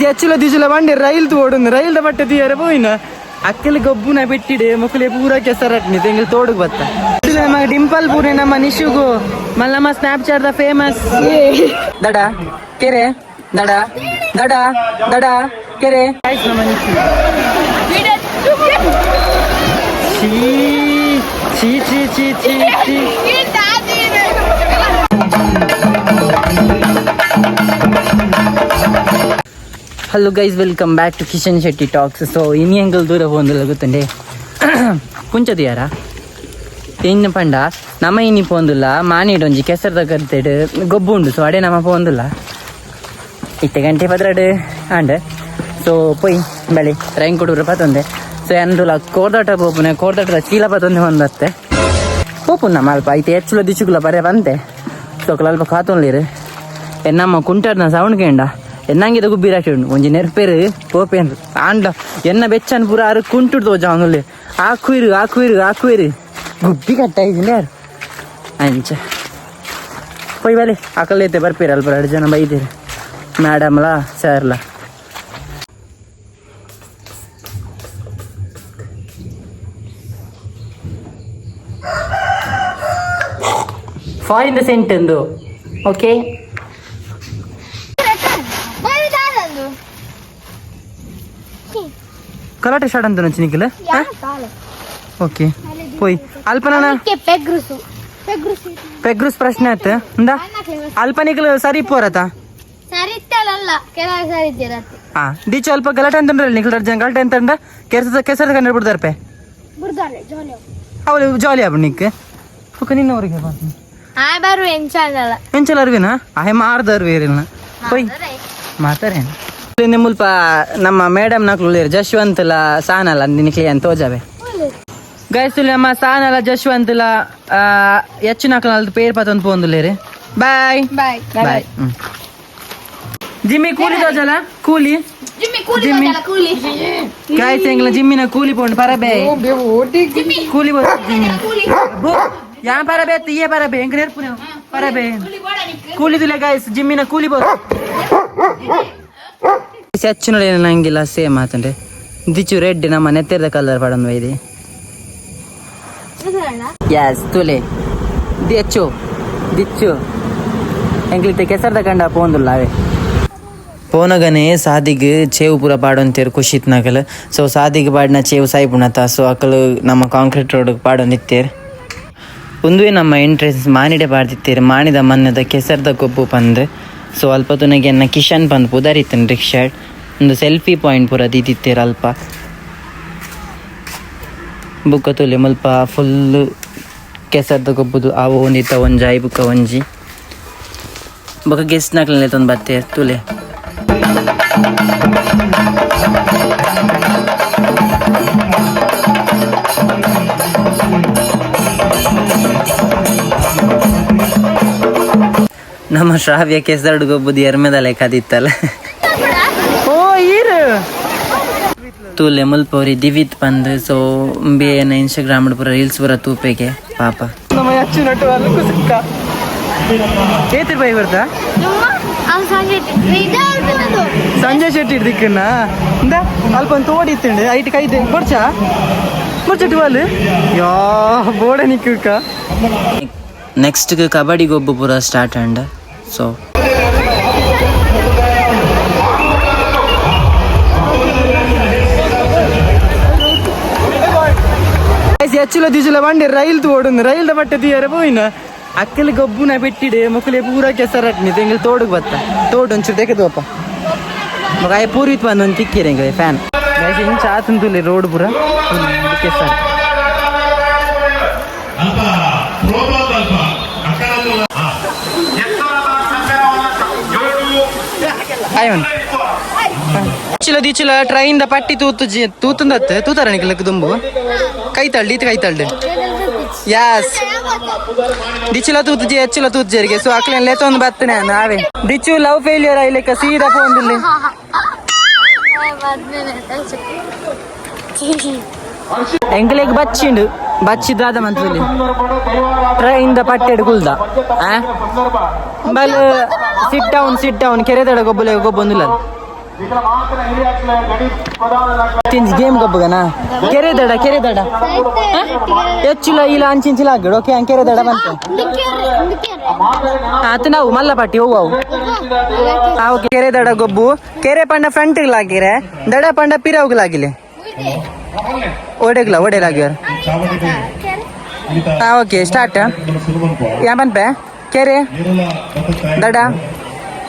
ಹೆಚ್ಚುಲ ದಿಜುಲ ಬಂಡಿ rail ಓಡುಂದು rail ಬಟ್ಟೆ తీయర పోయిన అక్కలు గొబ్బున పెట్టిడే మొక్కలే పూరా కెసరట్ని తెంగిల్ తోడుకు బత్త ನಮ್ಮ ಡಿಂಪಲ್ ಪೂರಿ ನಮ್ಮ ನಿಶುಗು ಮಲ್ಲ ನಮ್ಮ ಸ್ನಾಪ್ಚಾಟ್ ದ ಫೇಮಸ್ ದಡ ಕೆರೆ ದಡ ದಡ ದಡ ಕೆರೆ ನಮ್ಮ ನಿಶು ಚೀ ಚೀ ಚೀ ಚೀ ಚೀ hello guys welcome back to Kishan Shetty talks. So ಇನಿ ಎಂಗಲ್ ದೂರ ಹೋಂದಿಲ್ಲ ಗೊತ್ತಂಡೆ ಕುಂಚದು ಯಾರ ಇನ್ನು ಪಂಡ ನಮ್ಮ ಇನಿ ಪೋಂದಿಲ್ಲ ಮಾನಿಡೊಂಜಿ ಕೆಸರದ ಕರ್ತೇಡು ಗೊಬ್ಬು ಉಂಡು. ಸೊ ಅಡೆ ನಮ್ಮ ಪೋಂದಿಲ್ಲ ಇತ್ತೆ ಗಂಟೆ ಪದ್ರಡು ಆಂಡ್ ಸೊ ಪೊಯ್ ಬೆಳಿ ರೈನ್ ಕೊಟ್ಟರು ಪತ್ತೊಂದೆ. ಸೊ ಎಂದುಲ ಕೋರ್ದಾಟ ಪೋಪುನೆ ಕೋರ್ದಾಟದ ಚೀಲ ಪತ್ತೊಂದೆ ಒಂದತ್ತೆ ಪೋಪುನ ಮಲ್ಪ ಐತೆ ಹೆಚ್ಚುಲ ದಿಚ್ಚುಗುಲ ಬರೇ ಬಂತೆ. ಸೊ ಅಲ್ಪ ಕಾತೊಂದಿರು ಎನ್ನಮ್ಮ ಕುಂಟರ್ನ ಸೌಂಡ್ ಕೇಂಡ ಎನ್ನಂಗಿದ ಗುಬ್ಬಿ ರಾಶಿ ಒಂಜಿ ನೆರ್ಪೇರು ಪೋಪೇನ್ರು ಆಂಡ ಎನ್ನ ಬೆಚ್ಚನ್ ಪೂರ ಆರು ಕುಂಟುಡ್ ತೋಜ ಅವನಲ್ಲಿ ಹಾಕುಯಿರು ಹಾಕುಯಿರು ಹಾಕುಯಿರು ಗುಬ್ಬಿ ಕಟ್ಟಾಯಿದ್ದೀನಿ ಯಾರು ಅಂಚ ಪೊಯ್ ಬಲೆ ಅಕಲ್ಲೈತೆ ಬರ್ಪೇರ ಅಲ್ಪ 2 ಜನ ಬೈತೀರಿ ಮೇಡಮ್ಲ ಸರ್ಲ. ಫಾರಿನ್ ದ ಸೆಂಟ್ ಎಂದು ಓಕೆ ಕರಾಟೆ ಸ್ಟಾರ್ಟ್ ಅಂತ ಚಿನಿಕಲ್ ಓಕೆ ಪೋಯ್ ಅಲ್ಪನ ಪೆಗ್ರುಸ್ ಪ್ರಶ್ನೆ ಆಯ್ತ ಇಂದ ಅಲ್ಪನಿಕಲ್ ಸರಿ ಪೋರತ ಹಾ ದೀಚು ಅಲ್ಪ ಗಲಾಟೆ ಅಂತಂದ್ರೆ ನಿಖಲ್ ಜನ ಗಲಾಟೆ ಅಂತಂದ ಕೆಸರ ಕಂಡು ಬಿಡ್ದಾರಪೆ ಅವಳು ಜಾಲಿ ಆಬ ನಿಕ್ ಓಕೆ ನಿನ್ನವರಿಗೆ ಎಂಚಲ ಅರ್ವಿನ ಆಯ್ ಮಾರ್ದರ್ ಬೇರಿಲ್ಲ ಪೊಯ್ ಮಾತಾರೇನು ಮುಲ್ಪ ನಮ್ಮ ಮೇಡಮ್ ನಕ್ಲು ಜಶ್ವಂತಲ ಸಾನಲ ನಿಕ್ಲಿ ಅಂತ ತೋಜಾವೆ ಗೈಸುಲಿ ನಮ್ಮ ಸಾನಲ ಜಶ್ವಂತಲ ಹೆಚ್ಚು ನಕ್ಲು ಪೇರ್ ಪತ್ತೊಂದು ಪೋಂದುಲೇರಿ ಬಾಯ್ ಬಾಯ್ ಬಾಯ್. ಜಿಮ್ಮಿ ಕೂಲಿ ತೋಜಲ ಕೂಲಿ ಜಿಮ್ಮಿ ಗಾಯ್ಸ್ ಎಂಗ್ಲ ಜಿಮ್ಮಿನ ಕೂಲಿ ಪೋಂಡು ಪರಬೇ ಕೂಲಿ ಯಾ ಪರಬೇ ತೀಯೇ ಪರಬೇ ಎಂಗ್ ನೇರ್ಪುನೆ ಪರಬೇ ಕೂಲಿ ತುಲೆ ಗಾಯ್ಸ್ ಜಿಮ್ಮಿನ ಕೂಲಿ ಬೋರ್ ಹೆಚ್ಚಿನ ನಂಗಿಲ್ಲ ಸೇಮ್ ಆತಂಡೆ ದಿಚ್ಚು ರೆಡ್ ನಮ್ಮ ನೆತ್ತೆರದ ಕಲರ್ ಪಡನ್ ವೈದಿ ಯಸ್ ತುಲೆ ದಿಚ್ಚು ದಿಚ್ಚು ಎಂಗ್ಲಿತೆ ಕೆಸರ್ದ ಕಂಡ ಪೋಂದುಲ್ಲಾವೆ ಪೋನಗನೆ ಸಾದಿಗ್ ಚೇವು ಪೂರ ಪಾಡೊಂತೇರು ಖುಷಿತ್ ನಕಲ್. ಸೊ ಸಾದಿಗ್ ಪಾಡಿನ ಚೇವು ಸಾಯ್ಪುಣತ ಸೊ ಅಕಲು ನಮ್ಮ ಕಾಂಕ್ರೀಟ್ ರೋಡ್ ಪಾಡೊಂದಿತ್ತೇರು ಒಂದುವೆ ನಮ್ಮ ಎಂಟ್ರೆನ್ಸ್ ಮಾನಿಡೆ ಪಾಡ್ದಿತ್ತೇರು ಮಾನಿದ ಮನ್ನದ ಕೆಸರ್ದ ಕೊಬ್ಬು ಪಂದ್. ಸೊ ಅಲ್ಪ ತುನಗೆ ಎನ್ನ ಕಿಶನ್ ಬಂದು ಪುದರಿತ್ತೇನೆ ರಿಕ್ಷಾಡ್ ಒಂದು ಸೆಲ್ಫಿ ಪಾಯಿಂಟ್ ಪೂರ ದೀತಿತ್ತೇರು ಅಲ್ಪ ಬುಕ್ಕ ತುಲೆ ಮುಲ್ಪ ಫುಲ್ಲು ಕೆಸರ್ದ ಗೊಬ್ಬುದು ಅವು ಒಂದಿತ್ತ ಒಂಜಾಯಿ ಬುಕ್ಕ ಒಂಜಿ ಬುಕ್ಕ ಗೆಸ್ಟ್ ನಕ್ಲೆ ತಂದು ಬರ್ತೇರು ತುಲೆ. ನಮ್ಮ ಶ್ರಾವ್ಯ ಕೆಸರ್ಡ್ ಗೊಬ್ಬುದು ಎರ್ಮೆದ ಲೆಕ್ಕ ದಿತ್ತಲ್ಲ ಓ ಈರು ತೂಲೆ ಮುಲ್ಪವ್ರಿ ದಿವಿತ್ ಬಂದ್. ಸೊ ಬೇನ ಇನ್ಸ್ಟಾಗ್ರಾಮ್ ಪೂರ ರೀಲ್ಸ್ ಪೂರ ತೂಪೆಗೆ ಪಾಪ ಏತಿರ್ ಬೈ ಬರ್ತಾ ಸಂಜಯ್ ಶೆಟ್ಟಿ ದಿಕ್ಕನ್ನ ಇಂದ ಅಲ್ಪ ತೋಡಿ ಇತ್ತಂಡೆ ಐಟ್ ಕೈದೆ ಬರ್ಚಾ ಬರ್ಚಟ್ಟು ಅಲ್ಲಿ ಯಾ ಬೋಡ ನಿಕ್ಕ ನೆಕ್ಸ್ಟ್ ಕಬಡ್ಡಿ ಗೊಬ್ಬು ಪೂರ ಸ್ಟಾರ್ಟ್ ಅಂಡ. ಸೊ ಹೆಚ್ಚುಲ ದಿಜುಲ ಬಂಡಿ ರೈಲ್ ಓಡುಂದು ರೈಲ್ ಬಟ್ಟೆ తీయರ పోయిన ಅಕ್ಕಲಿ ಗೊಬ್ಬುನ పెట్టిడే ಮೊಕ್ಕಲೆ ಪೂರ ಕೆಸರಟ್ನಿ ತೆಂಗಿಲ್ ತೋಡುಗ್ ಬತ್ತ ತೋಡು ಒಂಚೂರು ತೆಗೆದೋಪ ಮಗ ಪೂರಿತ್ ಬಂದು ಒಂದು ತಿಕ್ಕಿರ ಹಿಂಗೆ ಫ್ಯಾನ್ ಇಂಚ ಆತಂತುಲಿ ರೋಡ್ ಪೂರ ಕೆಸರ್ ದಿಚ್ಚುಲ ಟ್ರೈನ್ ದ ಪಟ್ಟಿ ತೂತಂದತ್ತೆ ತೂತಾರ ನಿಕ್ಲಕ್ ದುಂಬು ಕೈ ತಳ್ಳಿ ಕೈ ತಳ್ಳಿ ಯಾಸ್ ದಿಚ್ಚುಲ ತೂತು ಹೆಚ್ಚುಲ ತೂತರಿಗೆ ಸೊ ಅಕ್ಲೇನ್ ಲೆತ್ತೊಂದು ಬತ್ತನೆ ನಾವೇ ದಿಚ್ಚು ಲವ್ ಫೇಲ್ಯೂರ್ ಆಯ್ಲಿಕ್ಕ ಸೀದಾ ಫೋನ್ ಎಂಕ್ಲೆಗ್ ಬಚ್ಚಿಂಡು ಬಚ್ಚಿದಾದ ಮಂತ್ಲಿ ಟ್ರೈನ್ ದ ಪಟ್ಟೆಡ್ ಕುಲ್ದ ಬಲ್ ಸಿಟ್ ಡೌನ್ ಕೆರೆ ತಡ ಗೊಬ್ಬಲೆ ಗೊಬ್ಬೊಂದಿಲ್ಲ ಗೇಮ್ ಗಬ್ಬಗನ ಕೆರೆ ದಡ ಹೆಚ್ಚಿಲ್ಲ ಇಲ್ಲ ಅಂಚಿಂಚಿಲ್ಲ ಆಗಡು ಓಕೆ ಕೆರೆ ದಡ ಬಂತು ಆತ ನಾವು ಮಲ್ಲಪಟ್ಟಿ ಹೋಗುವು ಓಕೆ ಕೆರೆ ದಡ ಗೊಬ್ಬು ಕೆರೆ ಪಂಡ ಫ್ರಂಟ್ಲಾಗಿರೆ ದಡ ಪಂಡ ಪಿರವ್ಲಾಗಿಲೆ ಒಡೆಲಾಗ್ಯಾರ ಓಕೆ ಸ್ಟಾರ್ಟ್ ಯಾಮನ್ಪೆ ಕೆರೆ ದಡ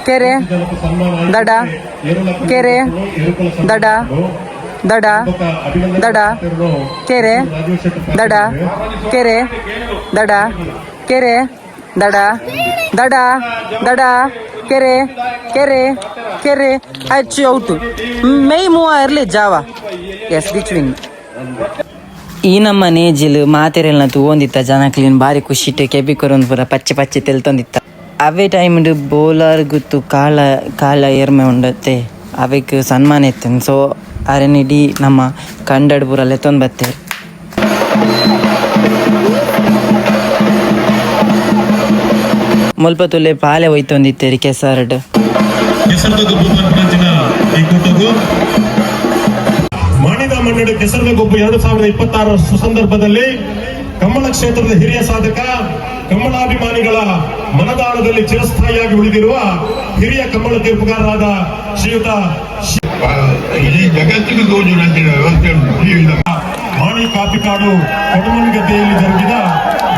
ಕೆರೆ ದಡ ಕೆರೆ ದಡ ದಡ ದಡ ಕೆರೆ ದಡ ಕೆರೆ ದಡ ಕೆರೆ ದಡ ದಡ ದಡ ಕೆರೆ ಕೆರೆ ಕೆರೆ ಹೆಚ್ಚು ಔಟು ಮೈ ಮೂವ ಇರಲಿ ಜಾವ ಎಸ್ ಬಿಚ್ವಿನ್ ಈ ನಮ್ಮ ನೇಜಿಲ್ ಮಾತೆರೆಲ್ನ ತೂವೊಂದಿತ್ತ ಜನಕ್ಲಿನ್ ಬಾರಿ ಖುಷಿಟ್ಟು ಕೆಬಿ ಕೊರೊಂದು ಪೂರ ಪಚ್ಚೆ ಪಚ್ಚೆ ತೆಲ್ತೊಂದಿತ್ತ ಅವೇ ಟೈಮ್ ಬೌಲರ್ ಗುತ್ತು ಕಾಲ ಏರ್ಮೆ ಉಂಡತ್ತೆ ಅವಕ್ಕೆ ಸನ್ಮಾನ ಎತ್ತನ್ ಸೊ ಅರೆನಿಡಿ ನಮ್ಮ ಕಂಡಡ್ ಪೂರ ಲೆತ್ತೊಂದು ಬತ್ತೆ ಮುಲ್ಪ ತುಲೆ ಪಾಲೆ ಒಯ್ತೊಂದಿತ್ತೇರಿ ಕೆಸರಡ್ ಮಾಣಿದ ಮನ್ನಡೆ ಕೆಸರದ ಗೊಬ್ಬು 2026 ಸುಸಂದರ್ಭದಲ್ಲಿ ಕಮ್ಮಳ ಕ್ಷೇತ್ರದ ಹಿರಿಯ ಸಾಧಕ ಕಮ್ಮಲಾಭಿಮಾನಿಗಳ ಮನದಾಳದಲ್ಲಿ ಚಿರಸ್ಥಾಯಿಯಾಗಿ ಉಳಿದಿರುವ ಹಿರಿಯ ಕಮ್ಮಳ ತೀರ್ಪುಗಾರರಾದ ಶ್ರೀಯುತ ಜಗತ್ತಿಗೆ ವ್ಯವಸ್ಥೆ ಮಾಣಿ ಕಾಪಿಕಾಡು ಕೊಡಮನ್ಗದ್ದೆಯಲ್ಲಿ ಜರುಗಿದ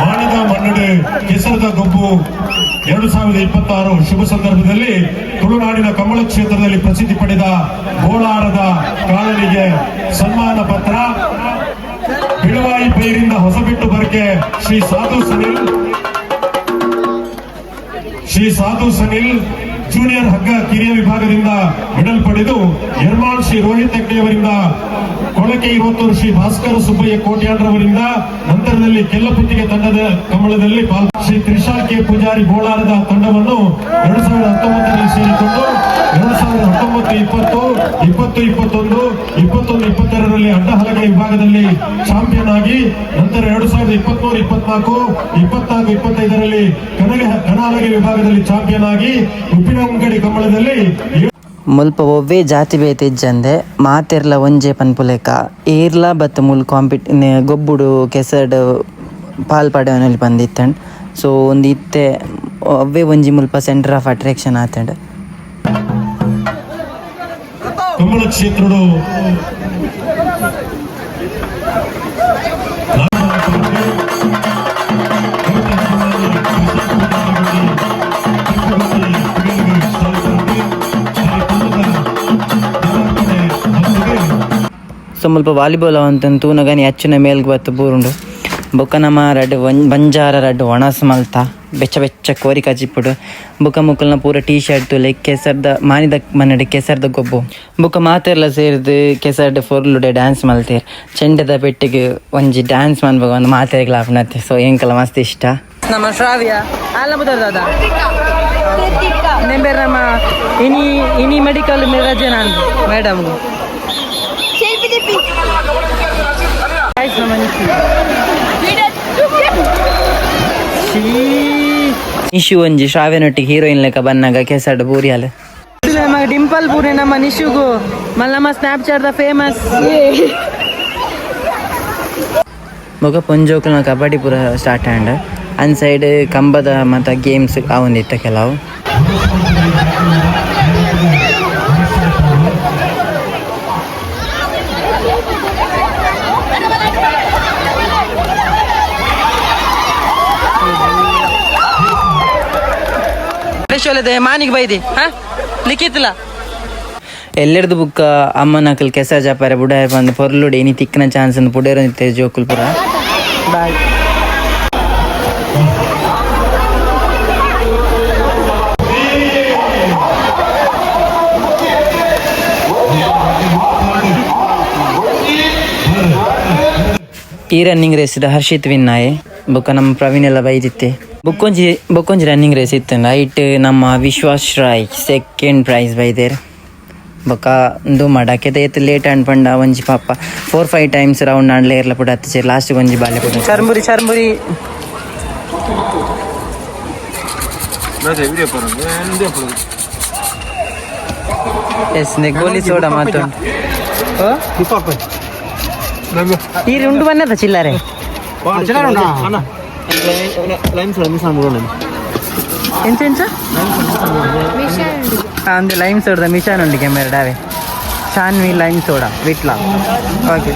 ಮಾಣಿದ ಮನ್ನಡೆ ಕೆಸರದ ಗೊಬ್ಬು 2026 ಶುಭ ಸಂದರ್ಭದಲ್ಲಿ ತುಳುನಾಡಿನ ಕಮ್ಮಳ ಕ್ಷೇತ್ರದಲ್ಲಿ ಪ್ರಸಿದ್ಧಿ ಪಡೆದ ಗೋಳಾರದ ಕಾಲನಿಗೆ ಸನ್ಮಾನ ಪತ್ರ ಬಿಳುವಾಯಿ ಪೈರಿಂದ ಹೊಸಬಿಟ್ಟು ಬರಕೆ ಶ್ರೀ ಸಾಧು ಸನಿಲ್ ಜೂನಿಯರ್ ಹಗ್ಗ ಕಿರಿಯ ವಿಭಾಗದಿಂದ ಮೆಡಲ್ ಪಡೆದು ಯರ್ಮಾನ್ ಶ್ರೀ ರೋಹಿತ್ ಹೆಗ್ಡೆಯವರಿಂದ ಕೊಳಕೆ 21 ಶ್ರೀ ಭಾಸ್ಕರ ಸುಬ್ಬಯ್ಯ ಕೋಟ್ಯಾಡ್ರವರಿಂದ ನಂತರದಲ್ಲಿ ಕೆಲ್ಲಪುತ್ತಿಗೆ ತಂಡದ ಕಮಲದಲ್ಲಿ ಶ್ರೀ ತ್ರಿಶಾಲ್ ಕೆ ಪೂಜಾರಿ ಗೋಳಾರದ ತಂಡವನ್ನು 2019ರಲ್ಲಿ ಸೇರಿಕೊಂಡು 2019-20 ಅಡ್ಡಹಲಗೆ ವಿಭಾಗದಲ್ಲಿ ಚಾಂಪಿಯನ್ ಆಗಿ ನಂತರ 2023-24 ಕಣಹಲಗೆ ವಿಭಾಗದಲ್ಲಿ ಚಾಂಪಿಯನ್ ಆಗಿ ಉಪ್ಪಿನಂಗಡಿ ಕಮಲದಲ್ಲಿ ಮುಲ್ಪ ಒವ್ವೇ ಜಾತಿ ಬೇತೆ ಇಜ್ಜಂದೆ ಮಾತೆರ್ಲ ಒಂಜೆ ಪನ್ಪುಲೆಕ ಏರ್ಲ ಬತ್ತ ಮುಲ್ ಗೊಬ್ಬುಡು ಕೆಸಡ್ ಪಾಲ್ಪಡೆವನಲ್ಲಿ ಬಂದಿತ್ತಂಡ್ ಸೊ ಒಂದು ಇತ್ತೆ ಒವ್ವೇ ಒಂಜಿ ಮುಲ್ಪ ಸೆಂಟರ್ ಆಫ್ ಅಟ್ರಾಕ್ಷನ್ ಆತಂಡ್ ಕಮಲ ಕ್ಷೇತ್ರಡು ಸೊ ಮುಲ್ಪ ವಾಲಿಬಾಲ್ ಅವಂತಂದು ತೂನಗನಿ ಹೆಚ್ಚಿನ ಮೇಲ್ಗೆ ಬತ್ತು ಬೂರುಂಡು ಬೊಕ್ಕ ನಮ್ಮ ರಡ್ಡು ಬಂಜಾರ ರಡ್ಡು ಒಣಸ್ ಮಲ್ತ ಬೆಚ್ಚ ಕೋರಿ ಕಜಿಪ್ಪುಡು ಬೊಕ್ಕ ಮುಕ್ಕಲ್ನ ಪೂರ ಟೀ ಶರ್ಟ್ ತುಲೆ ಕೆಸರ್ದ ಮಾನಿದ ಮನ್ನಡೆ ಕೆಸರ್ದ ಗೊಬ್ಬು ಬೊಕ್ಕ ಮಾತೆರ್ಲ ಸೇರಿದು ಕೆಸರ್ದ ಫೊರ್ಲುಡೆ ಡ್ಯಾನ್ಸ್ ಮಲ್ತೇರ್ ಚೆಂಡದ ಪೆಟ್ಟಿಗೆ ಒಂಜಿ ಡ್ಯಾನ್ಸ್ ಮನ್ಬಾಗ ಒಂದು ಮಾತೆರೆಗ್ಲ ಆಪನತ್ತೆ ಸೊ ಎಂಕಲ ಮಸ್ತ್ ಇಷ್ಟ ನಮ್ಮ ಶ್ರಾವ್ಯ ಅಲ್ಲ ಬುದಾದ ನೆಂಬೇರ್ ನಮ್ಮ ಇನಿ ಮೆಡಿಕಲ್ ರಜೆ ನಾನು ಮೇಡಮ್ ನಿಶು ಒಂಜಿ ಶ್ರಾವ್ಯನೊಟ್ಟಿಗೆ ಹೀರೋಯಿನ್ ಲೆಕ್ಕ ಬನ್ನಾಗ ಕೆಸಡ್ ಬೂರಿಯಲ್ ಡಿಂಪಲ್ ಪೂರೆ ನಮ್ಮ ನಿಶುಗು ನಮ್ಮ ಸ್ನ್ಯಾಪ್ಚಾಟ್ದ ಫೇಮಸ್ ಮೊಗ ಪೊಂಜೋಕ್ಲ ಕಬಡ್ಡಿ ಪೂರ ಸ್ಟಾರ್ಟ್ ಆ್ಯಂಡ್ ಅನ್ ಸೈಡ್ ಕಂಬದ ಮತ್ತು ಗೇಮ್ಸ್ ಅವೊಂದಿತ್ತ ಕೆಲವು ಮಾನಿಗೆ ಬೈದಿ ಹಾ ಲಿಖಿತ್ಲ ಎಲ್ಲೆಡ್ದು ಬುಕ್ಕ ಅಮ್ಮನಕಲ್ ಕೆಸ ಜಾಪಾರೆ ಬುಡಾಯ ಬಂದು ಪೊರ್ಲುಡೆ ಇನಿ ತಿಕ್ಕನ ಚಾನ್ಸ್ ಅಂದು ಪುಡೇರು ನಿಂತೆ ಜೋಕುಲ್ ಪುರ ಬಾಯ್ ಈ ರನ್ನಿಂಗ್ ರೇಸ್ದ ಹರ್ಷಿತ್ ವಿನ್ ಆಯೆ ಬೊಕ್ಕ ನಮ್ಮ ಪ್ರವೀಣ್ ಎಲ್ಲ ಬೈದಿತ್ತೆ ಬೊಕ್ಕೊಂಜಿ ರನ್ನಿಂಗ್ ರೇಸ್ ಇತ್ತು ನೈಟ್ ನಮ್ಮ ವಿಶ್ವಾಸ್ ರಾಯ್ ಸೆಕೆಂಡ್ ಪ್ರೈಸ್ ಬೈದೇರ್ ಬೊಕ್ಕ ಒಂದು ಮಡಕೆದ ಎತ್ತು ಲೇಟ್ ಅನ್ಪಂಡ ಒಂಜಿ ಪಾಪ 4-5 ಟೈಮ್ಸ್ ರೌಂಡ್ ಆಡ್ಲೇ ಇರ್ಲ ಪುಡ ಹತ್ತಿಸಿ ಲಾಸ್ಟ್ ಒಂಜಿ ಬಾಲೆ ಪುಡ ಚರ್ಮುರಿ ಎಸ್ ಗೋಲಿ ಸೋಡಾ ಮಾತು ಈ ಉಂಟು ಬನ್ನದ ಚಿಲ್ಲರೆ ಎಂಚ ಎಂಚ ಅಂದು ಲೈಮ್ ಸೋಡದ ಮಿಷಾನ್ ಉಂಟು ಕೆಮ್ಮೆರಡಾವೆ ಶಾನ್ವಿ ಲೈಮ್ ಸೋಡಾ ವಿಟ್ಲ ಓಕೆ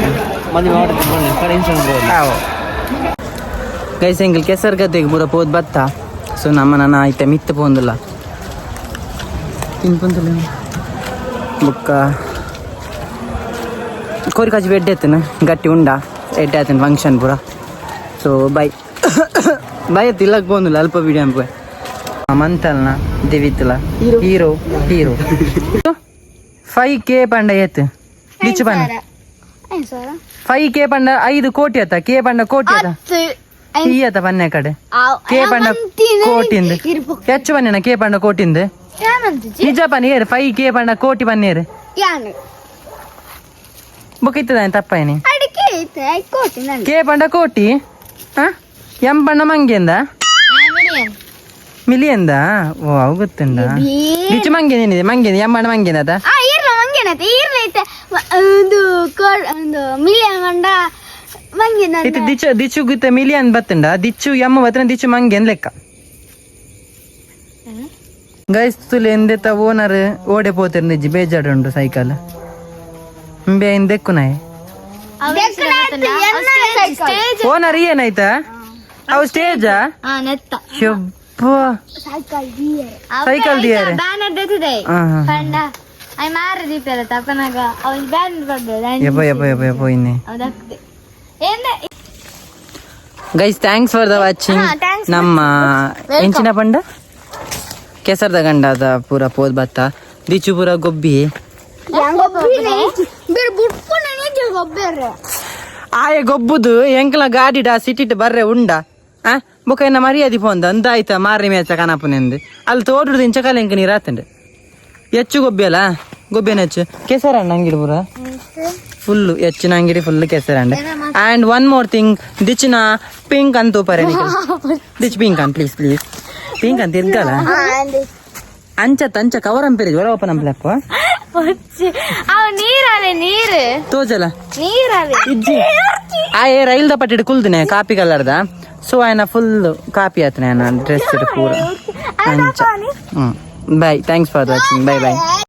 ಗೈಸ್ ಎಂಕಲ್ ಕೆಸರು ಗದ್ದೆಗೆ ಪೂರ ಪೋದ್ ಬತ್ತ ಸೊ ನಮ್ಮ ನನ್ನ ಆಯ್ತ ಮಿತ್ತ ಪೋಂದಿಲ್ಲ ತಿನ್ಕೊಂತಿಲ್ಲ ಬುಕ್ಕ ಕೋರಿ ಕಾಜಿ ಬೆಡ್ ಎತ್ತನ ಗಟ್ಟಿ ಉಂಡ ಎಡ್ಡೆ ಆತನ ಫಂಕ್ಷನ್ ಪೂರ ಸೊ ಬೈ ಬೈ ಎತ್ತು ಇಲ್ಲಕ್ಕೆ ಪೋಂದಿಲ್ಲ ಅಲ್ಪ ವಿಡಿಯೋ ಅನ್ಪೆ ಮಂತಲ್ನ ದೇವಿತ್ತಲ ಹೀರೋ 5K ಪಂಡ ಎತ್ತು ಲಿಚ್ಚು ಪಂಡ 5K ಪಂಡ 5 ಕೋಟಿ ಅತ್ತ ಕೆ ಪಂಡ ಕೋಟಿ ಅತ್ತ ಈ ಅತ್ತ ಬನ್ನೆ ಕಡೆ ಕೆ ಪಂಡ ಕೋಟಿಂದ ಹೆಚ್ಚು ಬನ್ನೇನ ಕೆ ಪಂಡ ಕೋಟಿಂದ ನಿಜ ಪನ್ನೇರು 5K ಪಂಡ ಕೋಟಿ ಬನ್ನೇರು ಬುಕ್ ಇತ್ತದ ತಪ್ಪೇನಿ ಕೆ ಪಂಡ ಕೋಟಿ ಎಂ ಪಂಡ ಮಂಗೆಂದ ಮಿಲಿಯನ್ದ ಓ ಅವು ಗೊತ್ತುಂಡ ಲಿಚ್ಚು ಮಂಗೇನ್ ಏನಿದೆ ಮಂಗೇನ್ ಎಂ ಪಂಡ ಮಂಗೇನ ಅದ ದಿಚ್ಚು ಗುತ್ತ ಮಿಲಿಯನ್ ಬತ್ತಂಡ ದಿಚ್ಚು ಎಮ್ಮ ಬತ್ತನ ದಿಚ್ಚು ಮಂಗೇನ್ ಲೆಕ್ಕ ಗೈಸ್ ತುಲೆ ಎಂದೆತ್ತ ಓನರ್ ಓಡೆ ಪೋತಿರ್ನಿಜ್ಜಿ ಬೇಜಾಡುಂಡು ಸೈಕಲ್ ಬೇ ದೆಕ್ಕುನಾಯ್ ಓನರ್ ಏನಾಯ್ತಾ ಅವು ಸ್ಟೇಜಾ ಸೈಕಲ್ ದಿಯಾರೆ guys thanks for the watching ನಮ್ಮ ಎಂಚಿನ ಪಂಡ ಕೆಸರ್ದ ಗಂಡದ ಪೂರ ಪೋದ್ ಬತ್ತ ದಿಚ್ಚು ಪೂರ ಗೊಬ್ಬಿ ಆಯೆ ಗೊಬ್ಬುದು ಎಂಕಲ ಗಾಡಿಡ ಸಿಟಿಟ್ ಬರ್ರೆ ಉಂಡ ಬೊಕ ಎನ್ನ ಮರ್ಯಾದಿ ಪೋಂದ ಅಂದ ಆಯ್ತಾ ಮಾರಿ ಮೇಚ ಕನಪನೆಂದು ಅಲ್ಲಿ ತೋಟದ ಇಂಚ ಕಾಲ ಎಂಕ ನೀರು ಆತಂಡೆ ಹೆಚ್ಚು ಗೊಬ್ಬಿ ಅಲ್ಲ ಗೊಬ್ಬೇನ ಹೆಚ್ಚು ಕೆಸರಣ್ಣ ಅಂಗಿಡಿ ಪೂರ ಫುಲ್ಲು ಹೆಚ್ಚಿನ ಅಂಗಿಡಿ ಫುಲ್ ಕೆಸರಂಡೆ ಅಂಡ್ ಒನ್ ಮೋರ್ ಥಿಂಗ್ ದಿಚ್ಚಿನ ಪಿಂಕ್ ಅಂತೂ ಪರೆ ದಿಚ್ ಪಿಂಕ್ ಅನ್ ಪ್ಲೀಸ್ ಪಿಂಕ್ ಅಂತ ಇರ್ಕಲ್ಲ ಅಂಚ ಕವರ್ ಅಂಪೇರಿ ಜ್ವರ ಓಪನ್ ಅಂಪ್ಲಪ್ಪ ನೀರು ತೋಜಲ ಇಜ್ಜಿ ಆಯೆ ರೈಲ್ದ ಪಟ್ಟಿಡ್ ಕುಲ್ದಿನಿ ಕಾಪಿ ಕಲರ್ದ ಸೊ ಆಯ್ನ ಫುಲ್ ಕಾಪಿ ಆತನೆ ಡ್ರೆಸ್ ಪೂರ ಅಂಚ bye thanks for watching by